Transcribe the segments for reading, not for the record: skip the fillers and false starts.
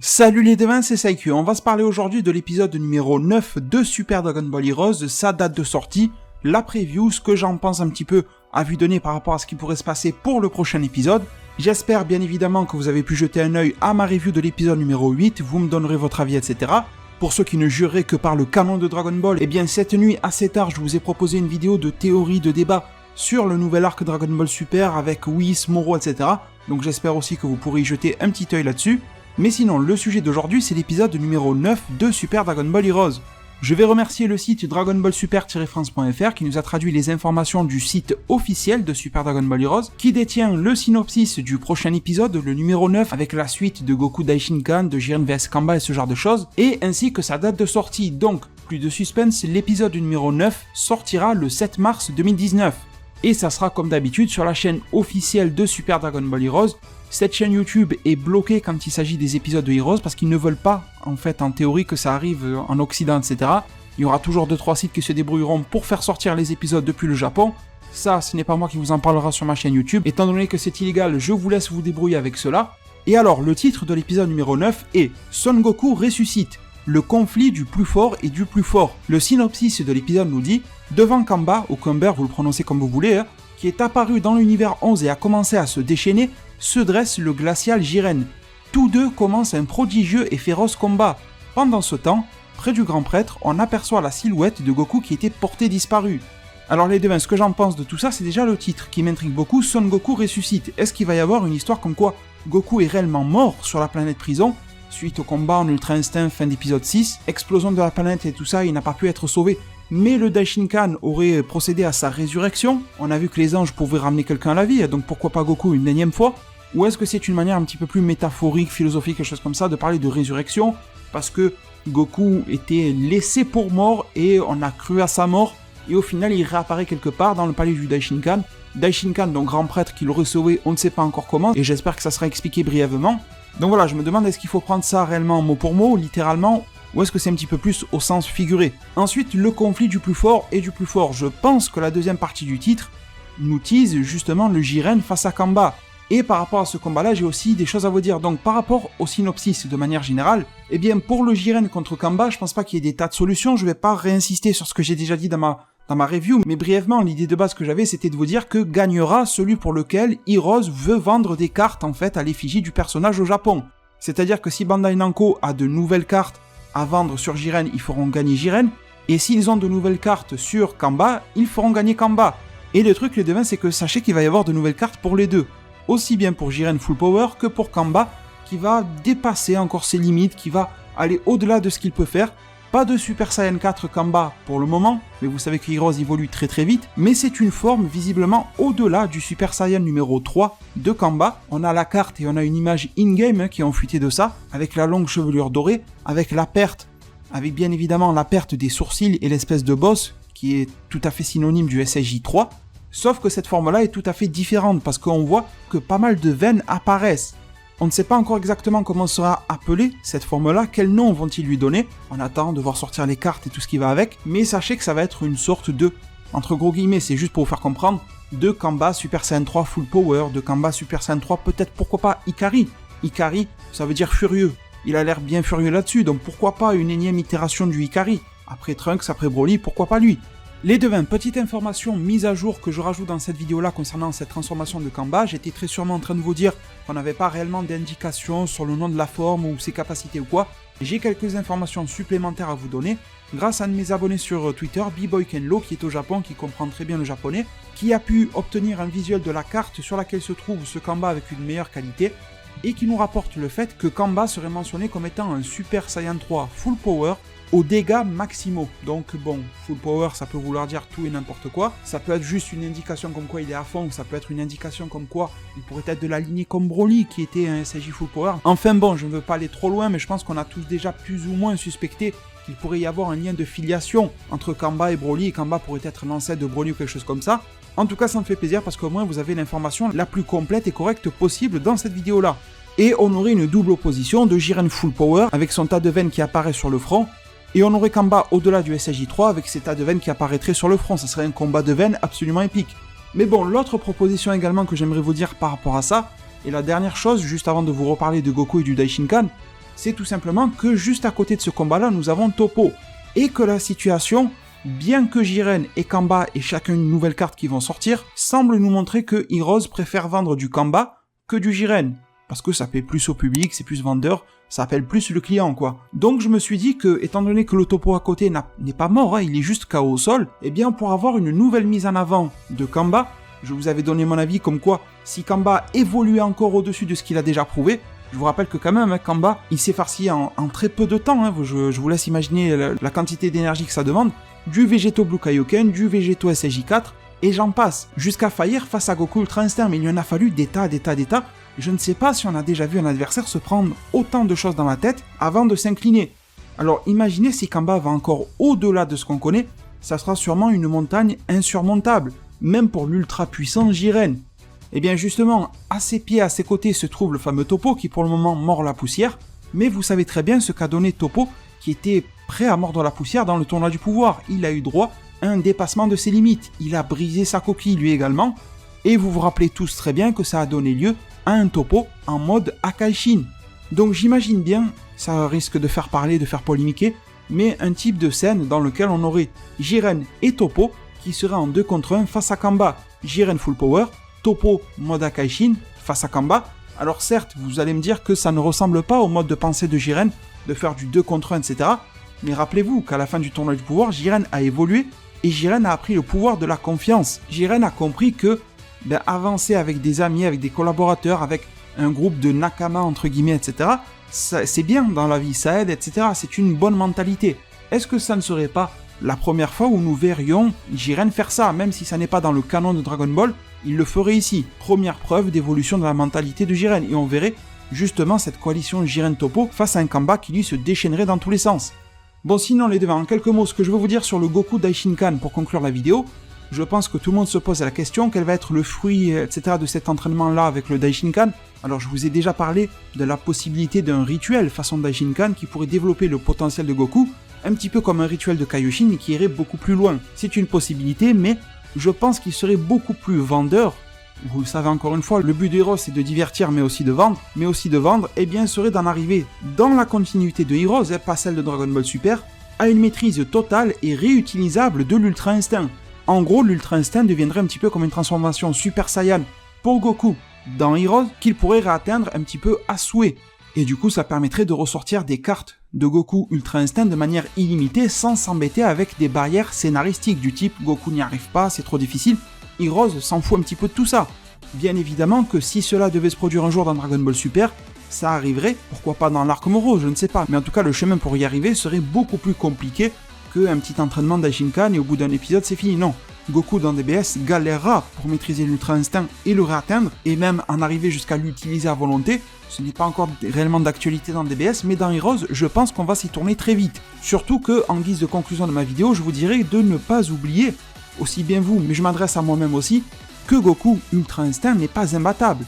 Salut les devins, c'est Saikyu. On va se parler aujourd'hui de l'épisode numéro 9 de Super Dragon Ball Heroes, sa date de sortie, la preview, ce que j'en pense un petit peu à vue donnée par rapport à ce qui pourrait se passer pour le prochain épisode. J'espère bien évidemment que vous avez pu jeter un œil à ma review de l'épisode numéro 8, vous me donnerez votre avis, etc. Pour ceux qui ne jureraient que par le canon de Dragon Ball, eh bien cette nuit assez tard, je vous ai proposé une vidéo de théorie, de débat sur le nouvel arc Dragon Ball Super avec Whis, Moro, etc. Donc j'espère aussi que vous pourrez y jeter un petit œil là-dessus. Mais sinon, le sujet d'aujourd'hui, c'est l'épisode numéro 9 de Super Dragon Ball Heroes. Je vais remercier le site dragonballsuper-france.fr qui nous a traduit les informations du site officiel de Super Dragon Ball Heroes, qui détient le synopsis du prochain épisode, le numéro 9, avec la suite de Goku Daishinkan, de Jiren vs Kamba et ce genre de choses, et ainsi que sa date de sortie. Donc, plus de suspense, l'épisode numéro 9 sortira le 7 mars 2019. Et ça sera comme d'habitude sur la chaîne officielle de Super Dragon Ball Heroes. Cette chaîne YouTube est bloquée quand il s'agit des épisodes de Heroes parce qu'ils ne veulent pas, en fait, en théorie, que ça arrive en Occident, etc. Il y aura toujours 2-3 sites qui se débrouilleront pour faire sortir les épisodes depuis le Japon. Ça, ce n'est pas moi qui vous en parlera sur ma chaîne YouTube. Étant donné que c'est illégal, je vous laisse vous débrouiller avec cela. Et alors, le titre de l'épisode numéro 9 est Son Goku ressuscite, le conflit du plus fort et du plus fort. Le synopsis de l'épisode nous dit « Devant Kamba, ou Kumber, vous le prononcez comme vous voulez, qui est apparu dans l'univers 11 et a commencé à se déchaîner, se dresse le glacial Jiren. Tous deux commencent un prodigieux et féroce combat. Pendant ce temps, près du grand prêtre, on aperçoit la silhouette de Goku qui était portée disparue. » Alors les devins, ce que j'en pense de tout ça, c'est déjà le titre qui m'intrigue beaucoup, Son Goku ressuscite. Est-ce qu'il va y avoir une histoire comme quoi Goku est réellement mort sur la planète prison suite au combat en Ultra Instinct fin d'épisode 6, explosion de la planète et tout ça, il n'a pas pu être sauvé. Mais le Daishinkan aurait procédé à sa résurrection. On a vu que les anges pouvaient ramener quelqu'un à la vie, donc pourquoi pas Goku une énième fois? Ou est-ce que c'est une manière un petit peu plus métaphorique, philosophique, quelque chose comme ça, de parler de résurrection? Parce que Goku était laissé pour mort et on a cru à sa mort, et au final il réapparaît quelque part dans le palais du Daishinkan. Daishinkan, donc grand prêtre qui l'aurait sauvé, on ne sait pas encore comment, et j'espère que ça sera expliqué brièvement. Donc voilà, je me demande est-ce qu'il faut prendre ça réellement mot pour mot, littéralement, ou est-ce que c'est un petit peu plus au sens figuré? Ensuite, le conflit du plus fort et du plus fort. Je pense que la deuxième partie du titre nous tease justement le Jiren face à Kamba. Et par rapport à ce combat-là, j'ai aussi des choses à vous dire. Donc par rapport au synopsis de manière générale, eh bien pour le Jiren contre Kamba, je pense pas qu'il y ait des tas de solutions. Je vais pas réinsister sur ce que j'ai déjà dit dans ma review, mais brièvement, l'idée de base que j'avais, c'était de vous dire que gagnera celui pour lequel Heroes veut vendre des cartes en fait à l'effigie du personnage au Japon. C'est-à-dire que si Bandai Namco a de nouvelles cartes à vendre sur Jiren, ils feront gagner Jiren, et s'ils ont de nouvelles cartes sur Kamba, ils feront gagner Kamba. Et le truc les devins, c'est que sachez qu'il va y avoir de nouvelles cartes pour les deux, aussi bien pour Jiren Full Power que pour Kamba, qui va dépasser encore ses limites, qui va aller au-delà de ce qu'il peut faire. Pas de Super Saiyan 4 Kamba pour le moment, mais vous savez que Heroes évolue très très vite, mais c'est une forme visiblement au-delà du Super Saiyan numéro 3 de Kamba. On a la carte et on a une image in-game qui est enfutée de ça, avec la longue chevelure dorée, avec la perte, avec bien évidemment la perte des sourcils et l'espèce de boss, qui est tout à fait synonyme du SSJ 3, sauf que cette forme-là est tout à fait différente, parce qu'on voit que pas mal de veines apparaissent. On ne sait pas encore exactement comment sera appelée cette forme-là, quel nom vont-ils lui donner. On attend de voir sortir les cartes et tout ce qui va avec, mais sachez que ça va être une sorte de, entre gros guillemets, c'est juste pour vous faire comprendre, de Kamba Super Saiyan 3 Full Power, de Kamba Super Saiyan 3, peut-être pourquoi pas Ikari. Ikari, ça veut dire furieux. Il a l'air bien furieux là-dessus, donc pourquoi pas une énième itération du Ikari. Après Trunks, après Broly, pourquoi pas lui. Les devins, petite information mise à jour que je rajoute dans cette vidéo-là concernant cette transformation de Kamba, j'étais très sûrement en train de vous dire qu'on n'avait pas réellement d'indication sur le nom de la forme ou ses capacités ou quoi. J'ai quelques informations supplémentaires à vous donner grâce à un de mes abonnés sur Twitter, B-Boy Kenlo, qui est au Japon, qui comprend très bien le japonais, qui a pu obtenir un visuel de la carte sur laquelle se trouve ce Kamba avec une meilleure qualité, et qui nous rapporte le fait que Kamba serait mentionné comme étant un Super Saiyan 3 Full Power, aux dégâts maximaux. Donc bon, Full Power, ça peut vouloir dire tout et n'importe quoi. Ça peut être juste une indication comme quoi il est à fond, ou ça peut être une indication comme quoi il pourrait être de la lignée comme Broly, qui était un SSJ Full Power. Enfin bon, je ne veux pas aller trop loin, mais je pense qu'on a tous déjà plus ou moins suspecté qu'il pourrait y avoir un lien de filiation entre Kamba et Broly, et Kamba pourrait être l'ancêtre de Broly ou quelque chose comme ça. En tout cas, ça me fait plaisir parce qu'au moins vous avez l'information la plus complète et correcte possible dans cette vidéo-là. Et on aurait une double opposition de Jiren Full Power, avec son tas de veines qui apparaît sur le front, et on aurait Kamba au-delà du SSJ 3 avec ces tas de veines qui apparaîtraient sur le front. Ça serait un combat de veines absolument épique. Mais bon, l'autre proposition également que j'aimerais vous dire par rapport à ça, et la dernière chose, juste avant de vous reparler de Goku et du Daishinkan, c'est tout simplement que juste à côté de ce combat-là, nous avons Toppo. Et que la situation, bien que Jiren et Kamba aient chacun une nouvelle carte qui vont sortir, semble nous montrer que Heroes préfère vendre du Kamba que du Jiren. Parce que ça plaît plus au public, c'est plus vendeur, ça appelle plus le client, quoi. Donc je me suis dit que, étant donné que le Toppo à côté n'est pas mort, il est juste KO au sol, eh bien pour avoir une nouvelle mise en avant de Kamba, je vous avais donné mon avis comme quoi, si Kamba évoluait encore au-dessus de ce qu'il a déjà prouvé, je vous rappelle que quand même, Kamba, il s'est farci en très peu de temps, je vous laisse imaginer la quantité d'énergie que ça demande, du Végéto Blue Kaioken, du Végéto SSJ4, et j'en passe, jusqu'à faillir face à Goku Ultra Instinct, mais il lui en a fallu des tas. Je ne sais pas si on a déjà vu un adversaire se prendre autant de choses dans la tête avant de s'incliner. Alors imaginez si Kamba va encore au-delà de ce qu'on connaît, ça sera sûrement une montagne insurmontable, même pour l'ultra puissant Jiren. Et bien justement, à ses pieds, à ses côtés se trouve le fameux Toppo qui pour le moment mord la poussière, mais vous savez très bien ce qu'a donné Toppo qui était prêt à mordre la poussière dans le tournoi du pouvoir. Il a eu droit à un dépassement de ses limites, il a brisé sa coquille lui également, et vous vous rappelez tous très bien que ça a donné lieu à un Toppo en mode Akaishin. Donc j'imagine bien, ça risque de faire parler, de faire polémiquer, mais un type de scène dans lequel on aurait Jiren et Toppo qui seraient en 2 contre 1 face à Kamba. Jiren full power, Toppo mode Akaishin face à Kamba. Alors certes, vous allez me dire que ça ne ressemble pas au mode de pensée de Jiren, de faire du 2 contre 1, etc. Mais rappelez-vous qu'à la fin du tournoi du pouvoir, Jiren a évolué et Jiren a appris le pouvoir de la confiance. Jiren a compris que avancer avec des amis, avec des collaborateurs, avec un groupe de nakama entre guillemets, etc. C'est bien dans la vie, ça aide, etc. C'est une bonne mentalité. Est-ce que ça ne serait pas la première fois où nous verrions Jiren faire ça, même si ça n'est pas dans le canon de Dragon Ball, il le ferait ici. Première preuve d'évolution de la mentalité de Jiren, et on verrait justement cette coalition Jiren-Toppo face à un Kamba qui lui se déchaînerait dans tous les sens. Bon, sinon les devants, en quelques mots, ce que je veux vous dire sur le Goku Daishinkan pour conclure la vidéo, je pense que tout le monde se pose la question, quel va être le fruit, etc. de cet entraînement-là avec le Daishinkan. Alors je vous ai déjà parlé de la possibilité d'un rituel façon Daishinkan qui pourrait développer le potentiel de Goku, un petit peu comme un rituel de Kaioshin et qui irait beaucoup plus loin. C'est une possibilité, mais je pense qu'il serait beaucoup plus vendeur. Vous le savez encore une fois, le but d'Heroes c'est de divertir mais aussi de vendre, eh bien serait d'en arriver dans la continuité de Heroes, pas celle de Dragon Ball Super, à une maîtrise totale et réutilisable de l'Ultra Instinct. En gros, l'Ultra Instinct deviendrait un petit peu comme une transformation Super Saiyan pour Goku dans Heroes qu'il pourrait réatteindre un petit peu à souhait. Et du coup, ça permettrait de ressortir des cartes de Goku Ultra Instinct de manière illimitée sans s'embêter avec des barrières scénaristiques du type Goku n'y arrive pas, c'est trop difficile. Heroes s'en fout un petit peu de tout ça. Bien évidemment que si cela devait se produire un jour dans Dragon Ball Super, ça arriverait, pourquoi pas dans l'arc Moro, je ne sais pas. Mais en tout cas, le chemin pour y arriver serait beaucoup plus compliqué qu'un petit entraînement d'Daishinkan et au bout d'un épisode c'est fini, non. Goku dans DBS galérera pour maîtriser l'Ultra Instinct et le réatteindre, et même en arriver jusqu'à l'utiliser à volonté. Ce n'est pas encore réellement d'actualité dans DBS, mais dans Heroes, je pense qu'on va s'y tourner très vite. Surtout que, en guise de conclusion de ma vidéo, je vous dirais de ne pas oublier, aussi bien vous, mais je m'adresse à moi-même aussi, que Goku Ultra Instinct n'est pas imbattable.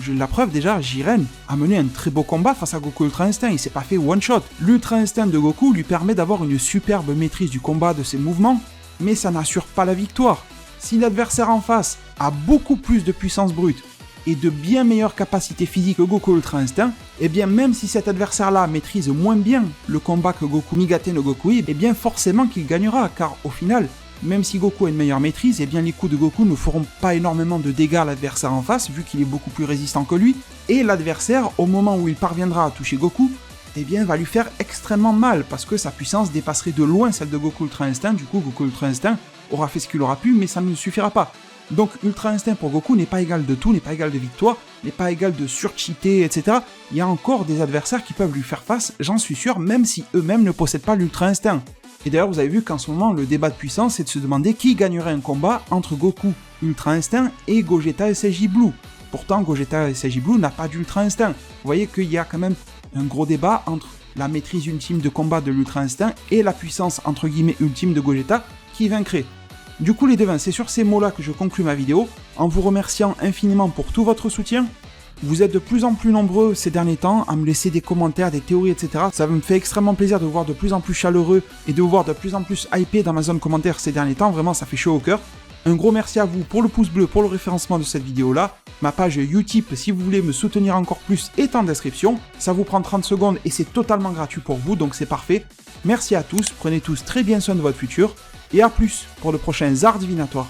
La preuve déjà, Jiren a mené un très beau combat face à Goku Ultra Instinct, il s'est pas fait one shot. L'Ultra Instinct de Goku lui permet d'avoir une superbe maîtrise du combat, de ses mouvements, mais ça n'assure pas la victoire. Si l'adversaire en face a beaucoup plus de puissance brute et de bien meilleures capacités physiques que Goku Ultra Instinct, et bien même si cet adversaire-là maîtrise moins bien le combat que Goku Migate no Gokui, et bien forcément qu'il gagnera, car au final, même si Goku a une meilleure maîtrise, et bien les coups de Goku ne feront pas énormément de dégâts à l'adversaire en face, vu qu'il est beaucoup plus résistant que lui, et l'adversaire, au moment où il parviendra à toucher Goku, eh bien va lui faire extrêmement mal, parce que sa puissance dépasserait de loin celle de Goku Ultra Instinct. Du coup, Goku Ultra Instinct aura fait ce qu'il aura pu, mais ça ne suffira pas. Donc Ultra Instinct pour Goku n'est pas égal de tout, n'est pas égal de victoire, n'est pas égal de surcheater, etc. Il y a encore des adversaires qui peuvent lui faire face, j'en suis sûr, même si eux-mêmes ne possèdent pas l'Ultra Instinct. Et d'ailleurs, vous avez vu qu'en ce moment, le débat de puissance, c'est de se demander qui gagnerait un combat entre Goku Ultra Instinct et Gogeta SSJ Blue. Pourtant, Gogeta SSJ Blue n'a pas d'Ultra Instinct. Vous voyez qu'il y a quand même un gros débat entre la maîtrise ultime de combat de l'Ultra Instinct et la puissance entre guillemets ultime de Gogeta qui vaincrait. Du coup les devins, c'est sur ces mots-là que je conclue ma vidéo, en vous remerciant infiniment pour tout votre soutien. Vous êtes de plus en plus nombreux ces derniers temps à me laisser des commentaires, des théories, etc. Ça me fait extrêmement plaisir de vous voir de plus en plus chaleureux et de vous voir de plus en plus hypé dans ma zone commentaire ces derniers temps. Vraiment, ça fait chaud au cœur. Un gros merci à vous pour le pouce bleu pour le référencement de cette vidéo-là. Ma page Utip, si vous voulez me soutenir encore plus, est en description. Ça vous prend 30 secondes et c'est totalement gratuit pour vous, donc c'est parfait. Merci à tous, prenez tous très bien soin de votre futur, et à plus pour de prochains arts divinatoires.